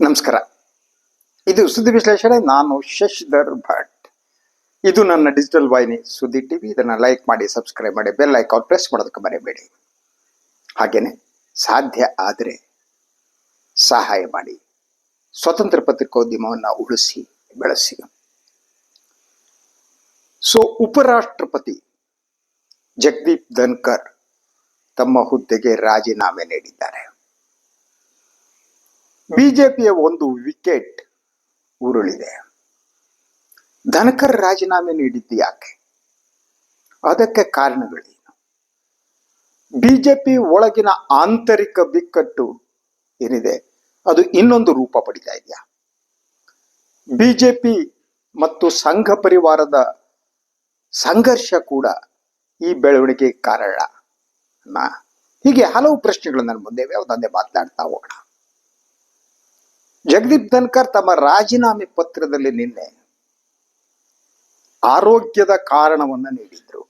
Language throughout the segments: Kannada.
ನಮಸ್ಕಾರ. ಇದು ಸುದ್ದಿ ವಿಶ್ಲೇಷಣೆ. ನಾನು ಶಶಿಧರ್ ಭಟ್. ಇದು ನನ್ನ ಡಿಜಿಟಲ್ ವಾಹಿನಿ ಸುದ್ದಿ ಟಿವಿ. ಇದನ್ನ ಲೈಕ್ ಮಾಡಿ, ಸಬ್ಸ್ಕ್ರೈಬ್ ಮಾಡಿ, ಬೆಲ್ ಐಕಾನ್ ಪ್ರೆಸ್ ಮಾಡೋದಕ್ಕೆ ಮರೆಯಬೇಡಿ. ಹಾಗೇನೆ ಸಾಧ್ಯ ಆದರೆ ಸಹಾಯ ಮಾಡಿ. ಸ್ವತಂತ್ರ ಪತ್ರಿಕೋದ್ಯಮವನ್ನು ಉಳಿಸಿ ಬೆಳೆಸಿ. ಉಪರಾಷ್ಟ್ರಪತಿ ಜಗದೀಪ್ ಧನ್ಕರ್ ತಮ್ಮ ಹುದ್ದೆಗೆ ರಾಜೀನಾಮೆ ನೀಡಿದ್ದಾರೆ. ಬಿಜೆಪಿಯ ಒಂದು ವಿಕೆಟ್ ಉರುಳಿದೆ. ಧನ್ಕರ್ ರಾಜೀನಾಮೆ ನೀಡಿದ್ದು ಯಾಕೆ? ಅದಕ್ಕೆ ಕಾರಣಗಳೇನು? ಬಿಜೆಪಿ ಒಳಗಿನ ಆಂತರಿಕ ಬಿಕ್ಕಟ್ಟು ಏನಿದೆ ಅದು ಇನ್ನೊಂದು ರೂಪ ಪಡಿತಾ ಇದೆಯಾ? ಬಿಜೆಪಿ ಮತ್ತು ಸಂಘ ಪರಿವಾರದ ಸಂಘರ್ಷ ಕೂಡ ಈ ಬೆಳವಣಿಗೆ ಕಾರಣ. ಹೀಗೆ ಹಲವು ಪ್ರಶ್ನೆಗಳು ನನ್ನ ಮುಂದೆ ಒಂದೊಂದೇ ಮಾತನಾಡ್ತಾ ಹೋಗೋಣ. ಜಗದೀಪ್ ಧನ್ಕರ್ ತಮ್ಮ ರಾಜೀನಾಮೆ ಪತ್ರದಲ್ಲಿ ನಿನ್ನೆ ಆರೋಗ್ಯದ ಕಾರಣವನ್ನ ನೀಡಿದ್ರು.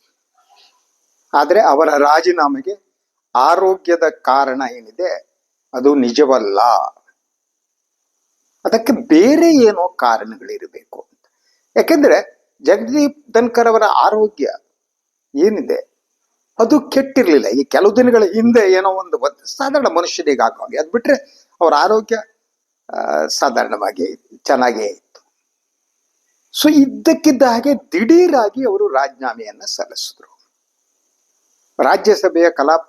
ಆದರೆ ಅವರ ರಾಜೀನಾಮೆಗೆ ಆರೋಗ್ಯದ ಕಾರಣ ಏನಿದೆ ಅದು ನಿಜವಲ್ಲ. ಅದಕ್ಕೆ ಬೇರೆ ಏನೋ ಕಾರಣಗಳಿರಬೇಕು ಅಂತ. ಯಾಕೆಂದ್ರೆ ಜಗದೀಪ್ ಧನ್ಕರ್ ಅವರ ಆರೋಗ್ಯ ಏನಿದೆ ಅದು ಕೆಟ್ಟಿರ್ಲಿಲ್ಲ. ಈ ಕೆಲವು ದಿನಗಳ ಹಿಂದೆ ಏನೋ ಒಂದು ಸಾಧಾರಣ ಮನುಷ್ಯನಿಗೆ ಆಗೋಗಿ ಅದ್ ಬಿಟ್ರೆ ಅವರ ಆರೋಗ್ಯ ಸಾಧಾರಣವಾಗಿ ಚೆನ್ನಾಗೇ ಇತ್ತು. ಇದ್ದಕ್ಕಿದ್ದ ಹಾಗೆ ದಿಢೀರಾಗಿ ಅವರು ರಾಜೀನಾಮೆಯನ್ನ ಸಲ್ಲಿಸಿದ್ರು. ರಾಜ್ಯಸಭೆಯ ಕಲಾಪ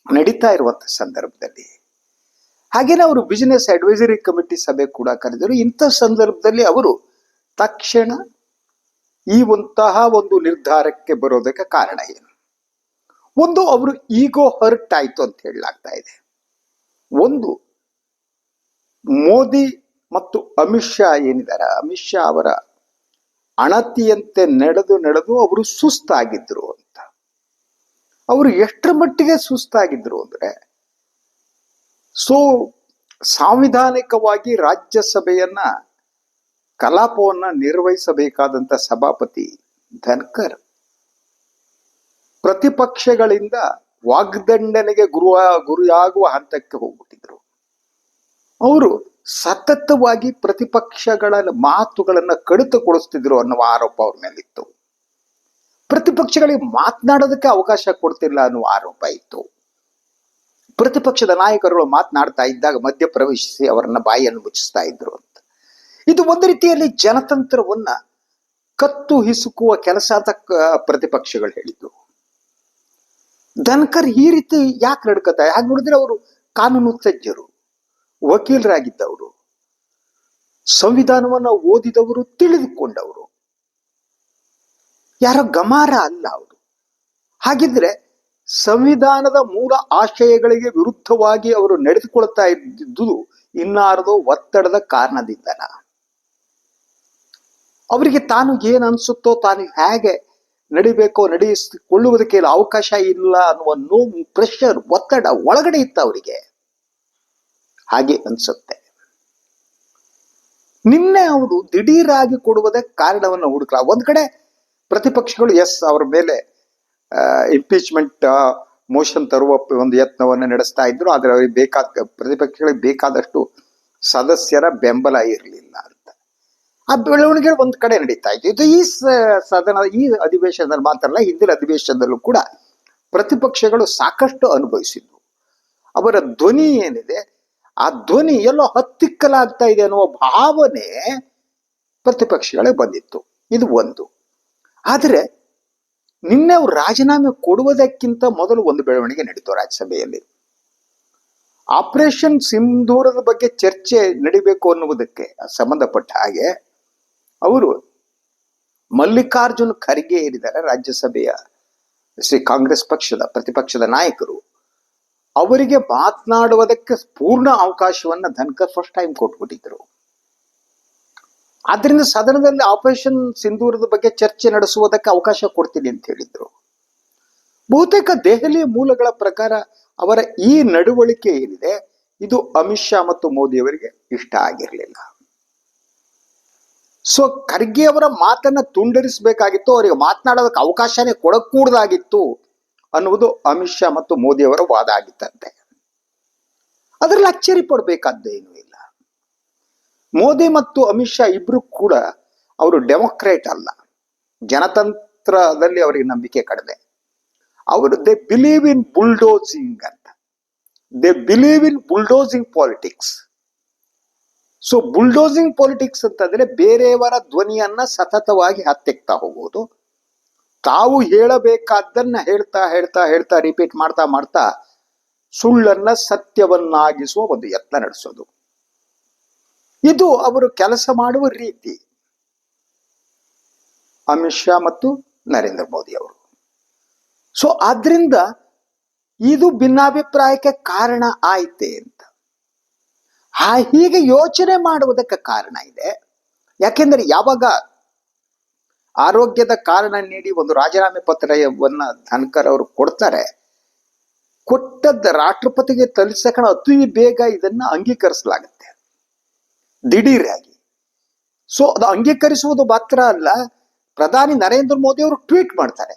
ನಡೀತಾ ಇರುವಂತ ಸಂದರ್ಭದಲ್ಲಿ, ಹಾಗೇನೆ ಅವರು ಬಿಸಿನೆಸ್ ಅಡ್ವೈಸರಿ ಕಮಿಟಿ ಸಭೆ ಕೂಡ ಕರೆದರು. ಇಂಥ ಸಂದರ್ಭದಲ್ಲಿ ಅವರು ತಕ್ಷಣ ಒಂದು ನಿರ್ಧಾರಕ್ಕೆ ಬರೋದಕ್ಕೆ ಕಾರಣ ಏನು? ಒಂದು, ಅವರು ಈಗೋ ಹರ್ಟ್ ಆಯ್ತು ಅಂತ ಹೇಳಲಾಗ್ತಾ ಇದೆ. ಒಂದು, ಮೋದಿ ಮತ್ತು ಅಮಿತ್ ಶಾ ಏನಿದ್ದಾರೆ, ಅಮಿತ್ ಶಾ ಅವರ ಅಣತಿಯಂತೆ ನಡೆದು ಅವರು ಸುಸ್ತಾಗಿದ್ರು ಅಂತ. ಅವರು ಎಷ್ಟರ ಮಟ್ಟಿಗೆ ಸುಸ್ತಾಗಿದ್ರು ಅಂದ್ರೆ, ಸಾಂವಿಧಾನಿಕವಾಗಿ ರಾಜ್ಯಸಭೆಯನ್ನ ಕಲಾಪವನ್ನ ನಿರ್ವಹಿಸಬೇಕಾದಂತ ಸಭಾಪತಿ ಧನ್ಕರ್ ಪ್ರತಿಪಕ್ಷಗಳಿಂದ ವಾಗ್ದಂಡನೆಗೆ ಗುರಿಯಾಗುವ ಹಂತಕ್ಕೆ ಹೋಗ್ಬಿಟ್ಟಿದ್ರು. ಅವರು ಸತತವಾಗಿ ಪ್ರತಿಪಕ್ಷಗಳ ಮಾತುಗಳನ್ನ ಕಡಿತಗೊಳಿಸ್ತಿದ್ರು ಅನ್ನುವ ಆರೋಪ ಅವ್ರ ಮೇಲಿತ್ತು. ಪ್ರತಿಪಕ್ಷಗಳಿಗೆ ಮಾತನಾಡೋದಕ್ಕೆ ಅವಕಾಶ ಕೊಡ್ತಿಲ್ಲ ಅನ್ನುವ ಆರೋಪ ಇತ್ತು. ಪ್ರತಿಪಕ್ಷದ ನಾಯಕರುಗಳು ಮಾತನಾಡ್ತಾ ಇದ್ದಾಗ ಮಧ್ಯ ಪ್ರವೇಶಿಸಿ ಅವರನ್ನ ಬಾಯಿಯನ್ನು ಮುಚ್ಚಿಸ್ತಾ ಇದ್ರು ಅಂತ. ಇದು ಒಂದು ರೀತಿಯಲ್ಲಿ ಜನತಂತ್ರವನ್ನ ಕತ್ತು ಹಿಸುಕುವ ಕೆಲಸ ಅಂತ ಪ್ರತಿಪಕ್ಷಗಳು ಹೇಳಿದ್ರು. ಧನ್ಕರ್ ಈ ರೀತಿ ಯಾಕೆ ನಡ್ಕತಾರೆ? ಹಾಗೆ ನೋಡಿದ್ರೆ ಅವರು ಕಾನೂನು ತಜ್ಞರು, ವಕೀಲರಾಗಿದ್ದವರು, ಸಂವಿಧಾನವನ್ನ ಓದಿದವರು, ತಿಳಿದುಕೊಂಡವರು, ಯಾರೋ ಗಮಾರ ಅಲ್ಲ ಅವರು. ಹಾಗಿದ್ರೆ ಸಂವಿಧಾನದ ಮೂಲ ಆಶಯಗಳಿಗೆ ವಿರುದ್ಧವಾಗಿ ಅವರು ನಡೆದುಕೊಳ್ತಾ ಇದ್ದುದು ಇನ್ನಾರದೋ ಒತ್ತಡದ ಕಾರಣದಿಂದನ. ಅವರಿಗೆ ತಾನು ಏನ್ ಅನ್ಸುತ್ತೋ, ತಾನು ಹೇಗೆ ನಡಿಬೇಕೋ ನಡೆಸಿಕೊಳ್ಳುವುದಕ್ಕೆ ಅವಕಾಶ ಇಲ್ಲ ಅನ್ನುವ ನೋವು, ಪ್ರೆಷರ್, ಒತ್ತಡ ಒಳಗಡೆ ಇತ್ತ ಅವರಿಗೆ. ಹಾಗೆ ಅನ್ಸುತ್ತೆ. ನಿನ್ನೆ ಅವರು ದಿಢೀರಾಗಿ ಕೊಡುವುದಕ್ಕೆ ಕಾರಣವನ್ನು ಹುಡುಕಲ. ಒಂದ್ ಕಡೆ ಪ್ರತಿಪಕ್ಷಗಳು ಅವರ ಮೇಲೆ ಇಂಪೀಚ್ಮೆಂಟ್ ಮೋಷನ್ ತರುವ ಒಂದು ಯತ್ನವನ್ನು ನಡೆಸ್ತಾ ಇದ್ರು. ಆದ್ರೆ ಅವರಿಗೆ ಪ್ರತಿಪಕ್ಷಗಳಿಗೆ ಬೇಕಾದಷ್ಟು ಸದಸ್ಯರ ಬೆಂಬಲ ಇರಲಿಲ್ಲ ಅಂತ. ಆ ಬೆಳವಣಿಗೆ ಒಂದ್ ಕಡೆ ನಡೀತಾ ಇತ್ತು. ಇದು ಈ ಅಧಿವೇಶನದಲ್ಲಿ ಮಾತ್ರ ಅಲ್ಲ, ಹಿಂದಿನ ಅಧಿವೇಶನದಲ್ಲೂ ಕೂಡ ಪ್ರತಿಪಕ್ಷಗಳು ಸಾಕಷ್ಟು ಅನುಭವಿಸಿದ್ವು. ಅವರ ಧ್ವನಿ ಏನಿದೆ ಆ ಧ್ವನಿ ಎಲ್ಲೋ ಹತ್ತಿಕ್ಕಲಾಗ್ತಾ ಇದೆ ಅನ್ನುವ ಭಾವನೆ ಪ್ರತಿಪಕ್ಷಗಳೇ ಬಂದಿತ್ತು. ಇದು ಒಂದು. ಆದರೆ ನಿನ್ನೆ ಅವರು ರಾಜೀನಾಮೆ ಕೊಡುವುದಕ್ಕಿಂತ ಮೊದಲು ಒಂದು ಬೆಳವಣಿಗೆ ನಡೀತು ರಾಜ್ಯಸಭೆಯಲ್ಲಿ. ಆಪರೇಷನ್ ಸಿಂಧೂರದ ಬಗ್ಗೆ ಚರ್ಚೆ ನಡಿಬೇಕು ಅನ್ನುವುದಕ್ಕೆ ಸಂಬಂಧಪಟ್ಟ ಹಾಗೆ ಅವರು ಮಲ್ಲಿಕಾರ್ಜುನ್ ಖರ್ಗೆ ಏನಿದ್ದಾರೆ ರಾಜ್ಯಸಭೆಯ ಕಾಂಗ್ರೆಸ್ ಪಕ್ಷದ ಪ್ರತಿಪಕ್ಷದ ನಾಯಕರು, ಅವರಿಗೆ ಮಾತನಾಡುವುದಕ್ಕೆ ಪೂರ್ಣ ಅವಕಾಶವನ್ನ ಧನ್ಕರ್ ಫಸ್ಟ್ ಟೈಮ್ ಕೊಟ್ಬಿಟ್ಟಿದ್ರು. ಆದ್ರಿಂದ ಸದನದಲ್ಲಿ ಆಪರೇಷನ್ ಸಿಂಧೂರದ ಬಗ್ಗೆ ಚರ್ಚೆ ನಡೆಸುವುದಕ್ಕೆ ಅವಕಾಶ ಕೊಡ್ತೀನಿ ಅಂತ ಹೇಳಿದ್ರು. ಬಹುತೇಕ ದೆಹಲಿಯ ಮೂಲಗಳ ಪ್ರಕಾರ ಅವರ ಈ ನಡವಳಿಕೆ ಏನಿದೆ ಇದು ಅಮಿತ್ ಶಾ ಮತ್ತು ಮೋದಿ ಅವರಿಗೆ ಇಷ್ಟ ಆಗಿರಲಿಲ್ಲ. ಖರ್ಗೆ ಅವರ ಮಾತನ್ನ ತುಂಡರಿಸಬೇಕಾಗಿತ್ತು, ಅವರಿಗೆ ಮಾತನಾಡೋದಕ್ಕೆ ಅವಕಾಶನೇ ಕೊಡಕೂಡದಾಗಿತ್ತು ಅನ್ನುವುದು ಅಮಿತ್ ಶಾ ಮತ್ತು ಮೋದಿ ಅವರ ವಾದ ಆಗಿತ್ತಂತೆ. ಅದರಲ್ಲಿ ಅಚ್ಚರಿ ಪಡಬೇಕಾದ್ದೇನೂ ಇಲ್ಲ. ಮೋದಿ ಮತ್ತು ಅಮಿತ್ ಶಾ ಇಬ್ರು ಕೂಡ ಅವರು ಡೆಮೊಕ್ರೇಟ್ ಅಲ್ಲ, ಜನತಂತ್ರದಲ್ಲಿ ಅವರಿಗೆ ನಂಬಿಕೆ ಕಡಿಮೆ. ಅವರು ದೇ ಬಿಲೀವ್ ಇನ್ ಬುಲ್ಡೋಸಿಂಗ್ ಅಂತ, they believe in bulldozing politics. So bulldozing politics ಅಂತಂದ್ರೆ ಬೇರೆಯವರ ಧ್ವನಿಯನ್ನ ಸತತವಾಗಿ ಹತ್ತೆಕ್ತಾ ಹೋಗುವುದು, ತಾವು ಹೇಳಬೇಕಾದ್ದನ್ನ ಹೇಳ್ತಾ ಹೇಳ್ತಾ ಹೇಳ್ತಾ ರಿಪೀಟ್ ಮಾಡ್ತಾ ಮಾಡ್ತಾ ಸುಳ್ಳನ್ನ ಸತ್ಯವನ್ನಾಗಿಸುವ ಒಂದು ಯತ್ನ ನಡೆಸೋದು. ಇದು ಅವರು ಕೆಲಸ ಮಾಡುವ ರೀತಿ, ಅಮಿತ್ ಶಾ ಮತ್ತು ನರೇಂದ್ರ ಮೋದಿ ಅವರು. ಸೊ ಆದ್ರಿಂದ ಇದು ಭಿನ್ನಾಭಿಪ್ರಾಯಕ್ಕೆ ಕಾರಣ ಆಯ್ತೆ ಅಂತ ಹೀಗೆ ಯೋಚನೆ ಮಾಡುವುದಕ್ಕೆ ಕಾರಣ ಇದೆ. ಯಾಕೆಂದ್ರೆ ಯಾವಾಗ ಆರೋಗ್ಯದ ಕಾರಣ ನೀಡಿ ಒಂದು ರಾಜೀನಾಮೆ ಪತ್ರವನ್ನ ಧನ್ಕರ್ ಅವರು ಕೊಡ್ತಾರೆ, ಕೊಟ್ಟದ್ದ ರಾಷ್ಟ್ರಪತಿಗೆ ತಲುಪಿಸಕಣ ಅತಿ ಬೇಗ ಇದನ್ನ ಅಂಗೀಕರಿಸಲಾಗುತ್ತೆ ದಿಢೀರಾಗಿ. ಸೊ ಅದು ಅಂಗೀಕರಿಸುವುದು ಮಾತ್ರ ಅಲ್ಲ, ಪ್ರಧಾನಿ ನರೇಂದ್ರ ಮೋದಿ ಅವರು ಟ್ವೀಟ್ ಮಾಡ್ತಾರೆ.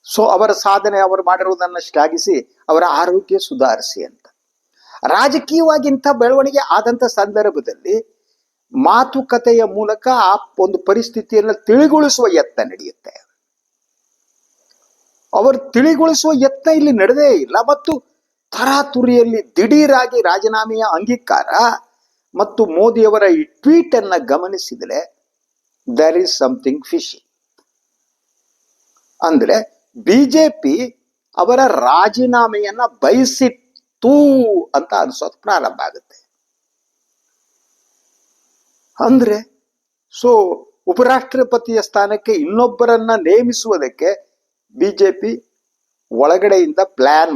ಸೊ ಅವರ ಸಾಧನೆ, ಅವರು ಮಾಡಿರುವುದನ್ನು ಶ್ಲಾಘಿಸಿ ಅವರ ಆರೋಗ್ಯ ಸುಧಾರಿಸಿ ಅಂತ. ರಾಜಕೀಯವಾಗಿ ಇಂಥ ಬೆಳವಣಿಗೆ ಆದಂತ ಸಂದರ್ಭದಲ್ಲಿ ಮಾತುಕತೆಯ ಮೂಲಕ ಆ ಒಂದು ಪರಿಸ್ಥಿತಿಯನ್ನು ತಿಳಿಗೊಳಿಸುವ ಯತ್ನ ನಡೆಯುತ್ತೆ. ಅವರು ತಿಳಿಗೊಳಿಸುವ ಯತ್ನ ಇಲ್ಲಿ ನಡೆದೇ ಇಲ್ಲ. ಮತ್ತು ತರಾತುರಿಯಲ್ಲಿ ದಿಢೀರಾಗಿ ರಾಜೀನಾಮೆಯ ಅಂಗೀಕಾರ ಮತ್ತು ಮೋದಿಯವರ ಈ ಟ್ವೀಟ್ ಅನ್ನ ಗಮನಿಸಿದರೆ ದರ್ ಈಸ್ ಸಮಥಿಂಗ್ ಫಿಶಿ. ಅಂದ್ರೆ ಬಿಜೆಪಿ ಅವರ ರಾಜೀನಾಮೆಯನ್ನ ಬಯಸಿತ್ತು ಅಂತ ಅನ್ಸೋದು ಪ್ರಾರಂಭ ಆಗುತ್ತೆ. ಅಂದ್ರೆ ಸೊ ಉಪರಾಷ್ಟ್ರಪತಿಯ ಸ್ಥಾನಕ್ಕೆ ಇನ್ನೊಬ್ಬರನ್ನ ನೇಮಿಸುವುದಕ್ಕೆ ಬಿಜೆಪಿ ಒಳಗಡೆಯಿಂದ ಪ್ಲಾನ್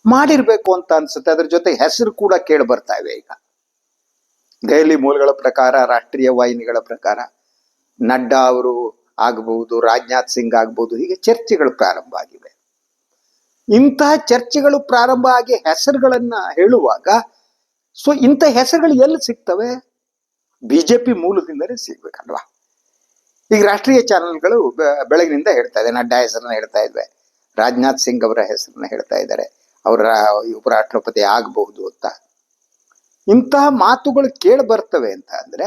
ಮಾಡಿರ್ಬೇಕು ಅಂತ ಅನ್ಸುತ್ತೆ. ಅದ್ರ ಜೊತೆ ಹೆಸರು ಕೂಡ ಕೇಳಿ ಬರ್ತಾ ಇವೆ. ಈಗ ದೆಹಲಿ ಮೂಲಗಳ ಪ್ರಕಾರ, ರಾಷ್ಟ್ರೀಯ ವಾಹಿನಿಗಳ ಪ್ರಕಾರ ನಡ್ಡಾ ಅವರು ಆಗಬಹುದು, ರಾಜನಾಥ್ ಸಿಂಗ್ ಆಗಬಹುದು, ಹೀಗೆ ಚರ್ಚೆಗಳು ಪ್ರಾರಂಭ ಆಗಿವೆ. ಇಂತಹ ಚರ್ಚೆಗಳು ಪ್ರಾರಂಭ ಆಗಿ ಹೆಸರುಗಳನ್ನ ಹೇಳುವಾಗ ಸೊ ಇಂಥ ಹೆಸರುಗಳು ಎಲ್ಲಿ ಸಿಗ್ತವೆ? ಬಿಜೆಪಿ ಮೂಲದಿಂದಲೇ ಸಿಗ್ಬೇಕಲ್ವಾ. ಈಗ ರಾಷ್ಟ್ರೀಯ ಚಾನೆಲ್ಗಳು ಬೆಳಗಿನಿಂದ ಹೇಳ್ತಾ ಇದೆ, ನಡ್ಡಾ ಹೆಸರನ್ನ ಹೇಳ್ತಾ ಇದ್ವೆ, ರಾಜನಾಥ್ ಸಿಂಗ್ ಅವರ ಹೆಸರನ್ನ ಹೇಳ್ತಾ ಇದ್ದಾರೆ, ಅವರ ಉಪರಾಷ್ಟ್ರಪತಿ ಆಗಬಹುದು ಅಂತ. ಇಂತಹ ಮಾತುಗಳು ಕೇಳಿ ಬರ್ತವೆ ಅಂತ ಅಂದ್ರೆ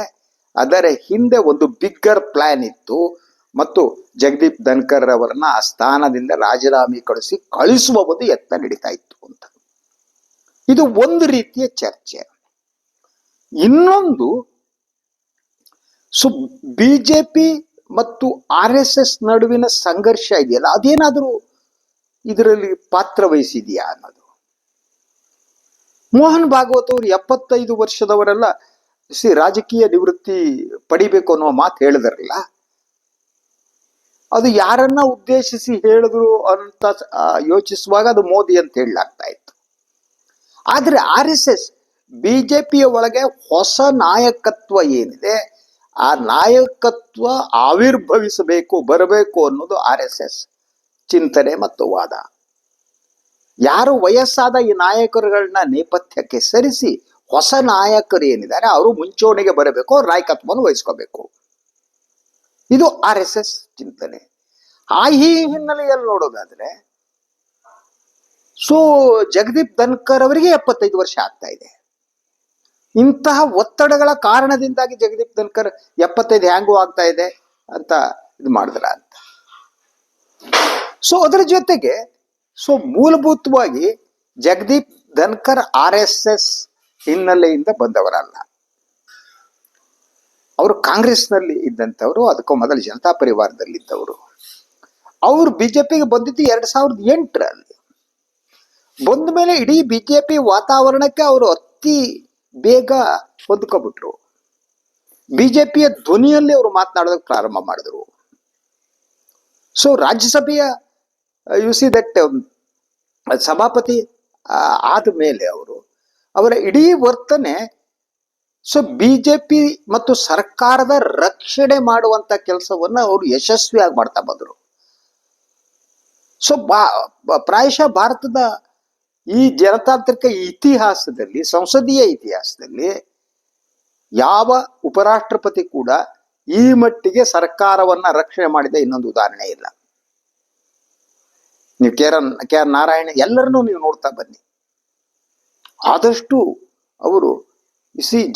ಅದರ ಹಿಂದೆ ಒಂದು ಬಿಗ್ಗರ್ ಪ್ಲಾನ್ ಇತ್ತು ಮತ್ತು ಜಗದೀಪ್ ಧನ್ಕರ್ ಅವರನ್ನ ಆ ಸ್ಥಾನದಿಂದ ರಾಜೀನಾಮೆ ಕಳಿಸುವ ಒಂದು ಯತ್ನ ನಡೀತಾ ಇತ್ತು ಅಂತ. ಇದು ಒಂದು ರೀತಿಯ ಚರ್ಚೆ. ಇನ್ನೊಂದು, ಸೊ ಬಿಜೆಪಿ ಮತ್ತು RSS ನಡುವಿನ ಸಂಘರ್ಷ ಇದೆಯಲ್ಲ, ಅದೇನಾದ್ರೂ ಇದರಲ್ಲಿ ಪಾತ್ರ ವಹಿಸಿದೆಯಾ ಅನ್ನೋದು. ಮೋಹನ್ ಭಾಗವತ್ ಅವರು 75 ವರ್ಷದವರೆಲ್ಲ ರಾಜಕೀಯ ನಿವೃತ್ತಿ ಪಡಿಬೇಕು ಅನ್ನುವ ಮಾತು ಹೇಳಿದ್ರಲ್ಲ, ಅದು ಯಾರನ್ನ ಉದ್ದೇಶಿಸಿ ಹೇಳಿದ್ರು ಅಂತ ಯೋಚಿಸುವಾಗ ಅದು ಮೋದಿ ಅಂತ ಹೇಳಲಾಗ್ತಾ ಇತ್ತು. ಆದ್ರೆ RSS ಬಿಜೆಪಿಯ ಒಳಗೆ ಹೊಸ ನಾಯಕತ್ವ ಏನಿದೆ, ಆ ನಾಯಕತ್ವ ಬರಬೇಕು ಅನ್ನೋದು RSS ಚಿಂತನೆ ಮತ್ತು ವಾದ. ಯಾರು ವಯಸ್ಸಾದ ಈ ನಾಯಕರುಗಳನ್ನ ನೇಪಥ್ಯಕ್ಕೆ ಸರಿಸಿ ಹೊಸ ನಾಯಕರು ಏನಿದ್ದಾರೆ ಅವರು ಮುಂಚೂಣಿಗೆ ಬರಬೇಕು, ಅವ್ರ ನಾಯಕತ್ವವನ್ನು ವಹಿಸ್ಕೋಬೇಕು. ಇದು RSS ಚಿಂತನೆ. ಈ ಹಿನ್ನೆಲೆಯಲ್ಲಿ ನೋಡೋದಾದ್ರೆ ಸೊ ಜಗದೀಪ್ ಧನ್ಕರ್ ಅವರಿಗೆ 75 ವರ್ಷ ಆಗ್ತಾ ಇದೆ. ಇಂತಹ ಒತ್ತಡಗಳ ಕಾರಣದಿಂದಾಗಿ ಜಗದೀಪ್ ಧನ್ಕರ್ 75 ಹ್ಯಾಂಗೂ ಆಗ್ತಾ ಇದೆ ಅಂತ ಇದು ಮಾಡಿದ್ರ ಅಂತ. ಸೊ ಅದರ ಜೊತೆಗೆ ಸೊ ಮೂಲಭೂತವಾಗಿ ಜಗದೀಪ್ ಧನ್ಕರ್ RSS ಹಿನ್ನೆಲೆಯಿಂದ ಬಂದವರಲ್ಲ. ಅವರು ಕಾಂಗ್ರೆಸ್ನಲ್ಲಿ ಇದ್ದಂಥವ್ರು, ಅದಕ್ಕೂ ಮೊದಲು ಜನತಾ ಪರಿವಾರದಲ್ಲಿ ಇದ್ದವರು. ಅವರು ಬಿಜೆಪಿಗೆ ಬಂದಿದ್ದು 2008ರಲ್ಲಿ. ಬಂದ ಮೇಲೆ ಇಡೀ ಬಿಜೆಪಿ ವಾತಾವರಣಕ್ಕೆ ಅವರು ಅತಿ ಬೇಗ ಹೊಂದ್ಕೊಬಿಟ್ರು. ಬಿಜೆಪಿಯ ಧ್ವನಿಯಲ್ಲಿ ಅವರು ಮಾತನಾಡೋದಕ್ಕೆ ಪ್ರಾರಂಭ ಮಾಡಿದ್ರು. ಸೊ ರಾಜ್ಯಸಭೆಯ ಸಭಾಪತಿ ಆದ ಮೇಲೆ ಅವರ ಇಡೀ ವರ್ತನೆ ಸೊ ಬಿಜೆಪಿ ಮತ್ತು ಸರ್ಕಾರದ ರಕ್ಷಣೆ ಮಾಡುವಂತ ಕೆಲಸವನ್ನ ಅವರು ಯಶಸ್ವಿಯಾಗಿ ಮಾಡ್ತಾ ಬಂದರು. ಸೊ ಪ್ರಾಯಶಃ ಭಾರತದ ಈ ಜನತಾಂತ್ರಿಕ ಇತಿಹಾಸದಲ್ಲಿ, ಸಂಸದೀಯ ಇತಿಹಾಸದಲ್ಲಿ ಯಾವ ಉಪರಾಷ್ಟ್ರಪತಿ ಕೂಡ ಈ ಮಟ್ಟಿಗೆ ಸರ್ಕಾರವನ್ನ ರಕ್ಷಣೆ ಮಾಡಿದ ಇನ್ನೊಂದು ಉದಾಹರಣೆ ಇಲ್ಲ. ನೀವು ಕೆ ಆರ್ ನಾರಾಯಣ ಎಲ್ಲರನ್ನೂ ನೀವು ನೋಡ್ತಾ ಬನ್ನಿ, ಆದಷ್ಟು ಅವರು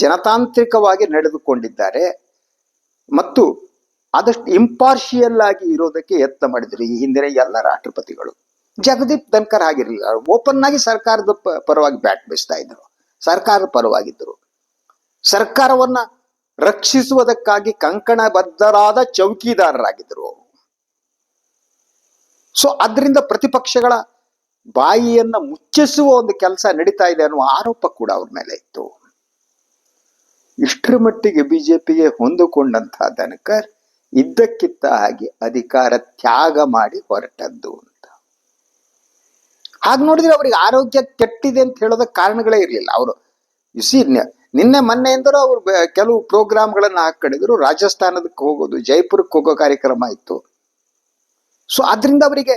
ಜನತಾಂತ್ರಿಕವಾಗಿ ನಡೆದುಕೊಂಡಿದ್ದಾರೆ ಮತ್ತು ಆದಷ್ಟು ಇಂಪಾರ್ಷಿಯಲ್ ಆಗಿ ಇರೋದಕ್ಕೆ ಯತ್ನ ಮಾಡಿದ್ರು ಈ ಹಿಂದಿನ ಎಲ್ಲ ರಾಷ್ಟ್ರಪತಿಗಳು. ಜಗದೀಪ್ ಧನ್ಕರ್ ಆಗಿರಲಿಲ್ಲ, ಓಪನ್ ಆಗಿ ಸರ್ಕಾರದ ಪರವಾಗಿ ಬ್ಯಾಟ್ ಬೀಸ್ತಾ ಇದ್ರು, ಸರ್ಕಾರದ ಪರವಾಗಿದ್ದರು, ಸರ್ಕಾರವನ್ನ ರಕ್ಷಿಸುವುದಕ್ಕಾಗಿ ಕಂಕಣಬದ್ಧರಾದ ಚೌಕಿದಾರರಾಗಿದ್ದರು. ಸೊ ಅದರಿಂದ ಪ್ರತಿಪಕ್ಷಗಳ ಬಾಯಿಯನ್ನ ಮುಚ್ಚಿಸುವ ಒಂದು ಕೆಲಸ ನಡೀತಾ ಇದೆ ಅನ್ನುವ ಆರೋಪ ಕೂಡ ಅವ್ರ ಮೇಲೆ ಇತ್ತು. ಇಷ್ಟರ ಮಟ್ಟಿಗೆ ಬಿಜೆಪಿಗೆ ಹೊಂದಿಕೊಂಡಂತಹ ಧನ್ಕರ್ ಇದ್ದಕ್ಕಿದ್ದ ಹಾಗೆ ಅಧಿಕಾರ ತ್ಯಾಗ ಮಾಡಿ ಹೊರಟದ್ದು ಅಂತ. ಹಾಗೆ ನೋಡಿದ್ರೆ ಅವ್ರಿಗೆ ಆರೋಗ್ಯ ಕೆಟ್ಟಿದೆ ಅಂತ ಹೇಳೋದಕ್ಕೆ ಕಾರಣಗಳೇ ಇರಲಿಲ್ಲ. ಅವರು ನಿನ್ನೆ ಮೊನ್ನೆಯಿಂದಲೂ ಅವರು ಕೆಲವು ಪ್ರೋಗ್ರಾಮ್ಗಳನ್ನ ಹಾಕೊಂಡಿದ್ರು. ರಾಜಸ್ಥಾನದಕ್ಕೆ ಹೋಗೋದು, ಜೈಪುರಕ್ಕೆ ಹೋಗೋ ಕಾರ್ಯಕ್ರಮ ಇತ್ತು. ಸೊ ಅದರಿಂದ ಅವರಿಗೆ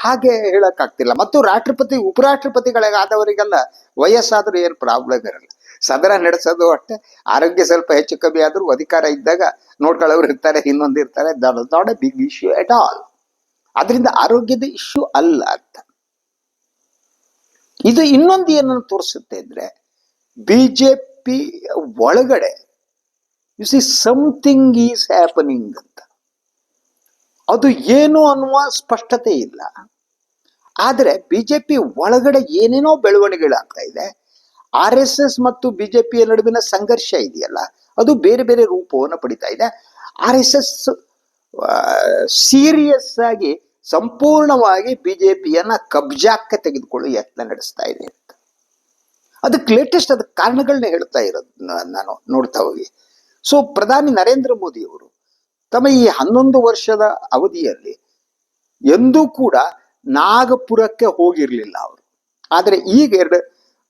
ಹಾಗೆ ಹೇಳಕ್ಕಾಗ್ತಿಲ್ಲ. ಮತ್ತು ರಾಷ್ಟ್ರಪತಿ ಉಪರಾಷ್ಟ್ರಪತಿಗಳಾದವರಿಗೆಲ್ಲ ವಯಸ್ಸಾದ್ರೂ ಏನು ಪ್ರಾಬ್ಲಮ್ ಇರಲ್ಲ, ಸದನ ನಡೆಸೋದು ಅಷ್ಟೇ. ಆರೋಗ್ಯ ಸ್ವಲ್ಪ ಹೆಚ್ಚು ಕಮ್ಮಿ ಆದ್ರೂ ಅಧಿಕಾರ ಇದ್ದಾಗ ನೋಡ್ಕೊಳ್ಳೋರು ಇರ್ತಾರೆ, ಇನ್ನೊಂದು ಇರ್ತಾರೆ. That is not a big issue at all. ಅದರಿಂದ ಆರೋಗ್ಯದ ಇಶ್ಯೂ ಅಲ್ಲ ಅಂತ. ಇದು ಇನ್ನೊಂದು ಏನನ್ನು ತೋರಿಸುತ್ತೆ ಅಂದ್ರೆ, ಬಿಜೆಪಿ ಒಳಗಡೆ ಸಮಥಿಂಗ್ ಈಸ್ ಹ್ಯಾಪನಿಂಗ್ ಅಂತ. ಅದು ಏನು ಅನ್ನುವ ಸ್ಪಷ್ಟತೆ ಇಲ್ಲ. ಆದರೆ ಬಿಜೆಪಿ ಒಳಗಡೆ ಏನೇನೋ ಬೆಳವಣಿಗೆಗಳಾಗ್ತಾ ಇದೆ. RSS ಮತ್ತು ಬಿಜೆಪಿಯ ನಡುವಿನ ಸಂಘರ್ಷ ಇದೆಯಲ್ಲ, ಅದು ಬೇರೆ ಬೇರೆ ರೂಪವನ್ನು ಪಡಿತಾ ಇದೆ. RSS ಸೀರಿಯಸ್ ಆಗಿ ಸಂಪೂರ್ಣವಾಗಿ ಬಿಜೆಪಿಯನ್ನ ಕಬ್ಜಾಕ್ಕೆ ತೆಗೆದುಕೊಳ್ಳುವ ಯತ್ನ ನಡೆಸ್ತಾ ಇದೆ ಅಂತ. ಅದಕ್ಕೆ ಲೇಟೆಸ್ಟ್ ಅದಕ್ಕೆ ಕಾರಣಗಳನ್ನ ಹೇಳ್ತಾ ಇರೋದು ನಾನು ನೋಡ್ತಾ ಹೋಗಿ. ಸೊ ಪ್ರಧಾನಿ ನರೇಂದ್ರ ಮೋದಿ ಅವರು ತಮ್ಮ ಈ 11 ವರ್ಷದ ಅವಧಿಯಲ್ಲಿ ಎಂದೂ ಕೂಡ ನಾಗಪುರಕ್ಕೆ ಹೋಗಿರ್ಲಿಲ್ಲ ಅವರು. ಆದರೆ ಈಗ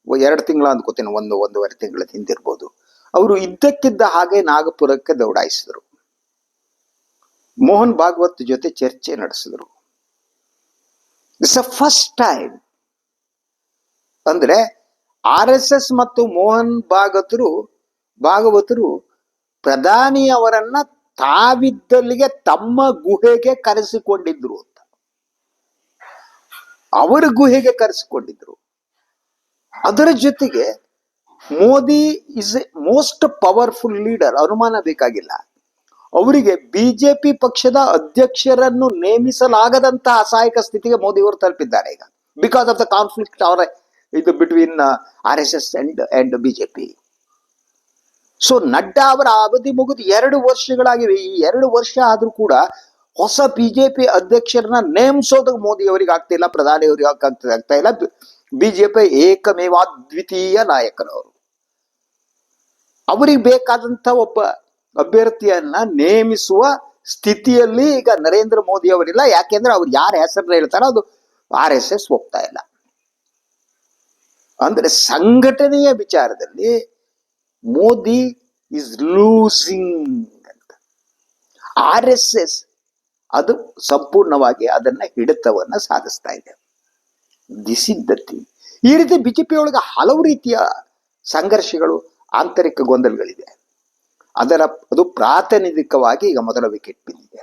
ಎರಡು ತಿಂಗಳ ಅಂದ್ಕೋತೀನಿ, ಒಂದೂವರೆ ತಿಂಗಳ ಹಿಂದಿರ್ಬೋದು, ಅವರು ಇದ್ದಕ್ಕಿದ್ದ ಹಾಗೆ ನಾಗಪುರಕ್ಕೆ ದೌಡಾಯಿಸಿದ್ರು. ಮೋಹನ್ ಭಾಗವತ್ ಜೊತೆ ಚರ್ಚೆ ನಡೆಸಿದ್ರು. It's a first time. ಅಂದ್ರೆ RSS ಮತ್ತು ಮೋಹನ್ ಭಾಗವತರು ಪ್ರಧಾನಿಯವರನ್ನ ತಾವಿದ್ದಲ್ಲಿಗೆ ತಮ್ಮ ಗುಹೆಗೆ ಕರೆಸಿಕೊಂಡಿದ್ರು ಅಂತ. ಅವರ ಗುಹೆಗೆ ಕರೆಸಿಕೊಂಡಿದ್ರು. ಅದರ ಜೊತೆಗೆ Modi is A most powerful leader, ಅನುಮಾನ ಬೇಕಾಗಿಲ್ಲ. ಅವರಿಗೆ ಬಿಜೆಪಿ ಪಕ್ಷದ ಅಧ್ಯಕ್ಷರನ್ನು ನೇಮಿಸಲಾಗದಂತಹ ಅಸಹಾಯಕ ಸ್ಥಿತಿಗೆ ಮೋದಿ ಅವರು ತಲುಪಿದ್ದಾರೆ ಈಗ, ಬಿಕಾಸ್ ಆಫ್ ದ ಕಾನ್ಫ್ಲಿಕ್ಟ್ ಇದು between RSS and BJP. So Nadda ಅವರ ಅವಧಿ ಮುಗಿದು 2 ವರ್ಷಗಳಾಗಿವೆ. ಈ 2 ವರ್ಷ ಆದ್ರೂ ಕೂಡ ಹೊಸ ಬಿಜೆಪಿ ಅಧ್ಯಕ್ಷರನ್ನ ನೇಮಿಸೋದಕ್ಕೆ ಮೋದಿ ಅವರಿಗೆ ಆಗ್ತಿಲ್ಲ, ಪ್ರಧಾನಿ ಅವರಿಗೆ ಆಗ್ತಾ ಇಲ್ಲ. ಬಿಜೆಪಿ ಏಕಮೇವಾದ್ವಿತೀಯ ನಾಯಕರವರು. ಅವರಿಗೆ ಬೇಕಾದಂತ ಒಬ್ಬ ಅಭ್ಯರ್ಥಿಯನ್ನ ನೇಮಿಸುವ ಸ್ಥಿತಿಯಲ್ಲಿ ಈಗ ನರೇಂದ್ರ ಮೋದಿ ಅವರಿಲ್ಲ. ಯಾಕೆಂದ್ರೆ ಅವ್ರು ಯಾರ ಹೆಸರನ್ನ ಹೇಳ್ತಾರೋ ಅದು RSS ಹೋಗ್ತಾ ಇಲ್ಲ. ಅಂದ್ರೆ ಸಂಘಟನೆಯ ವಿಚಾರದಲ್ಲಿ ಮೋದಿ ಇಸ್ ಲೂಸಿಂಗ್ ಅಂತ. RSS ಅದು ಸಂಪೂರ್ಣವಾಗಿ ಅದನ್ನ ಹಿಡಿತವನ್ನ ಸಾಧಿಸ್ತಾ ಇದೆ. This is the thing. ಈ ರೀತಿ ಬಿಜೆಪಿ ಒಳಗೆ ಹಲವು ರೀತಿಯ ಸಂಘರ್ಷಗಳು, ಆಂತರಿಕ ಗೊಂದಲಗಳಿದೆ. ಅದು ಪ್ರಾತಿನಿಧಿಕವಾಗಿ ಈಗ ಮೊದಲ ವಿಕೆಟ್ ಬಿದ್ದಿದೆ.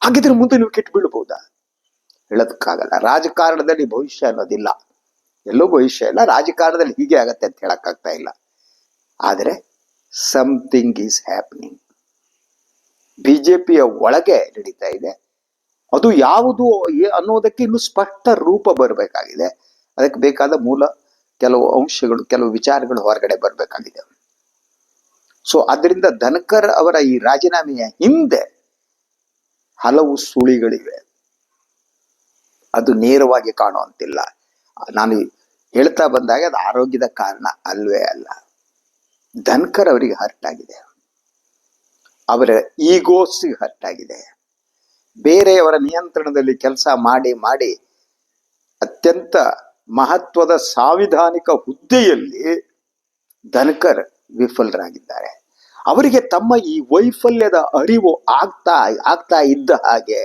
ಹಾಗಿದ್ರೆ ಮುಂದಿನ ವಿಕೆಟ್ ಬೀಳ್ಬಹುದಾ? ಹೇಳೋದಕ್ಕಾಗಲ್ಲ. ರಾಜಕಾರಣದಲ್ಲಿ ಭವಿಷ್ಯ ಅನ್ನೋದಿಲ್ಲ, ಎಲ್ಲೋ ಭವಿಷ್ಯ ಇಲ್ಲ. ರಾಜಕಾರಣದಲ್ಲಿ ಹೀಗೆ ಆಗತ್ತೆ ಅಂತ ಹೇಳಕ್ಕಾಗ್ತಾ ಇಲ್ಲ. ಆದರೆ ಸಮಥಿಂಗ್ ಈಸ್ ಹ್ಯಾಪನಿಂಗ್. ಬಿಜೆಪಿಯ ಒಳಗೆ ನಡೀತಾ ಇದೆ. ಅದು ಯಾವುದು ಅನ್ನೋದಕ್ಕೆ ಇನ್ನು ಸ್ಪಷ್ಟ ರೂಪ ಬರಬೇಕಾಗಿದೆ. ಅದಕ್ಕೆ ಬೇಕಾದ ಕೆಲವು ಅಂಶಗಳು, ಕೆಲವು ವಿಚಾರಗಳು ಹೊರಗಡೆ ಬರಬೇಕಾಗಿದೆ. ಸೊ ಅದರಿಂದ ಧನ್ಕರ್ ಅವರ ಈ ರಾಜೀನಾಮೆಯ ಹಿಂದೆ ಹಲವು ಸುಳಿಗಳಿವೆ. ಅದು ನೇರವಾಗಿ ಕಾಣುವಂತಿಲ್ಲ. ನಾನು ಹೇಳ್ತಾ ಬಂದಾಗ ಅದು ಆರೋಗ್ಯದ ಕಾರಣ ಅಲ್ವೇ ಅಲ್ಲ. ಧನ್ಕರ್ ಅವರಿಗೆ ಹರ್ಟ್ ಆಗಿದೆ, ಅವರ ಈಗೋಸ್ಗೆ ಹರ್ಟ್ ಆಗಿದೆ. ಬೇರೆಯವರ ನಿಯಂತ್ರಣದಲ್ಲಿ ಕೆಲಸ ಮಾಡಿ ಮಾಡಿ ಅತ್ಯಂತ ಮಹತ್ವದ ಸಾಂವಿಧಾನಿಕ ಹುದ್ದೆಯಲ್ಲಿ ಧನ್ಕರ್ ವಿಫಲರಾಗಿದ್ದಾರೆ. ಅವರಿಗೆ ತಮ್ಮ ಈ ವೈಫಲ್ಯದ ಅರಿವು ಆಗ್ತಾ ಇದ್ದ ಹಾಗೆ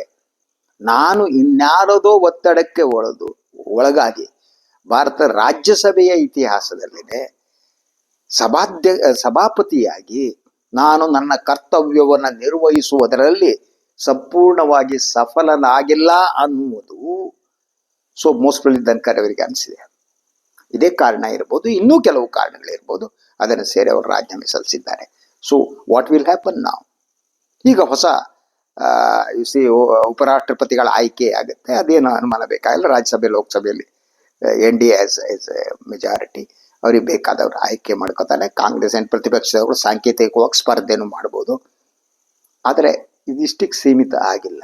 ನಾನು ಇನ್ಯಾರದೋ ಒತ್ತಡಕ್ಕೆ ಒಳಗಾಗಿ ಭಾರತ ರಾಜ್ಯಸಭೆಯ ಇತಿಹಾಸದಲ್ಲಿದೆ ಸಭಾಪತಿಯಾಗಿ ನಾನು ನನ್ನ ಕರ್ತವ್ಯವನ್ನು ನಿರ್ವಹಿಸುವುದರಲ್ಲಿ ಸಂಪೂರ್ಣವಾಗಿ ಸಫಲನಾಗಿಲ್ಲ ಅನ್ನುವುದು ಮೋಸ್ಟ್ಲಿ ಧನ್ಕರ್ ಅವರಿಗೆ ಅನಿಸಿದೆ. ಇದೇ ಕಾರಣ ಇರ್ಬೋದು, ಇನ್ನೂ ಕೆಲವು ಕಾರಣಗಳಿರ್ಬೋದು. ಅದನ್ನು ಸೇರಿ ಅವರು ರಾಜೀನಾಮೆ ಸಲ್ಲಿಸಿದ್ದಾರೆ. ಸೊ ವಾಟ್ ವಿಲ್ ಹ್ಯಾಪನ್ ನಾವು? ಈಗ ಹೊಸ ಉಪರಾಷ್ಟ್ರಪತಿಗಳ ಆಯ್ಕೆ ಆಗುತ್ತೆ, ಅದೇನು ಅನುಮಾನ ಬೇಕಾಗಿಲ್ಲ. ರಾಜ್ಯಸಭೆ ಲೋಕಸಭೆಯಲ್ಲಿ NDA ಆಸ್ ಮೆಜಾರಿಟಿ, ಅವ್ರಿಗೆ ಬೇಕಾದವ್ರು ಆಯ್ಕೆ ಮಾಡ್ಕೋತಾರೆ. ಕಾಂಗ್ರೆಸ್ ಏನು ಪ್ರತಿಪಕ್ಷದವರು ಸಾಂಕೇತಿಕವಾಗಿ ಸ್ಪರ್ಧೆನೂ ಮಾಡ್ಬೋದು. ಆದರೆ ಇದಿಷ್ಟಕ್ಕೆ ಸೀಮಿತ ಆಗಿಲ್ಲ.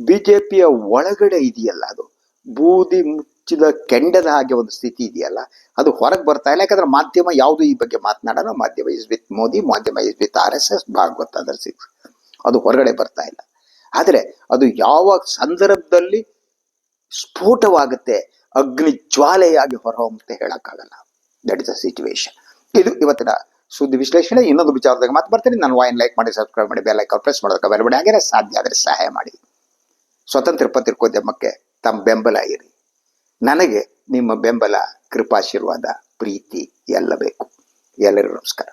BJPಯ ಒಳಗಡೆ ಇದೆಯಲ್ಲ, ಅದು ಬೂದಿ ಮುಚ್ಚಿದ ಕೆಂಡದ ಹಾಗೆ ಒಂದು ಸ್ಥಿತಿ ಇದೆಯಲ್ಲ, ಅದು ಹೊರಗೆ ಬರ್ತಾ ಇಲ್ಲ. ಯಾಕಂದ್ರೆ ಮಾಧ್ಯಮ ಯಾವುದು ಈ ಬಗ್ಗೆ ಮಾತನಾಡೋಣ. ಮಾಧ್ಯಮ ಇಸ್ ವಿತ್ ಮೋದಿ, ಮಾಧ್ಯಮ is with RSS, Bhagwat other 6. ಅದು ಹೊರಗಡೆ ಬರ್ತಾ ಇಲ್ಲ. ಆದರೆ ಅದು ಯಾವ ಸಂದರ್ಭದಲ್ಲಿ ಸ್ಫೋಟವಾಗುತ್ತೆ, ಅಗ್ನಿ ಜ್ವಾಲೆಯಾಗಿ ಹೊರಹೊಮ್ಮುತ್ತೆ ಹೇಳಕ್ಕಾಗಲ್ಲ. That is a situation. ಇದು ಇವತ್ತಿನ ಸುದ್ದಿ ವಿಶ್ಲೇಷಣೆ. ಇನ್ನೊಂದು ವಿಚಾರದಾಗ ಮಾತು ಬರ್ತೀನಿ. ನಾನು ವಾಯಿನ್ ಲೈಕ್ ಮಾಡಿ, ಸಬ್ಸ್ಕ್ರೈಬ್ ಮಾಡಿ, ಬೆಲ್ ಐಕಾನ್ ಪ್ರೆಸ್ ಮಾಡೋದಕ್ಕೆ ಬರಬೇಡಿ. ಹಾಗೆ ಸಾಧ್ಯ ಆದರೆ ಸಹಾಯ ಮಾಡಿ. ಸ್ವತಂತ್ರ ಪತ್ರಿಕೋದ್ಯಮಕ್ಕೆ ತಮ್ಮ ಬೆಂಬಲ ಇರಿ. ನನಗೆ ನಿಮ್ಮ ಬೆಂಬಲ, ಕೃಪಾಶೀರ್ವಾದ, ಪ್ರೀತಿ ಎಲ್ಲ ಬೇಕು. ಎಲ್ಲರಿಗೂ ನಮಸ್ಕಾರ.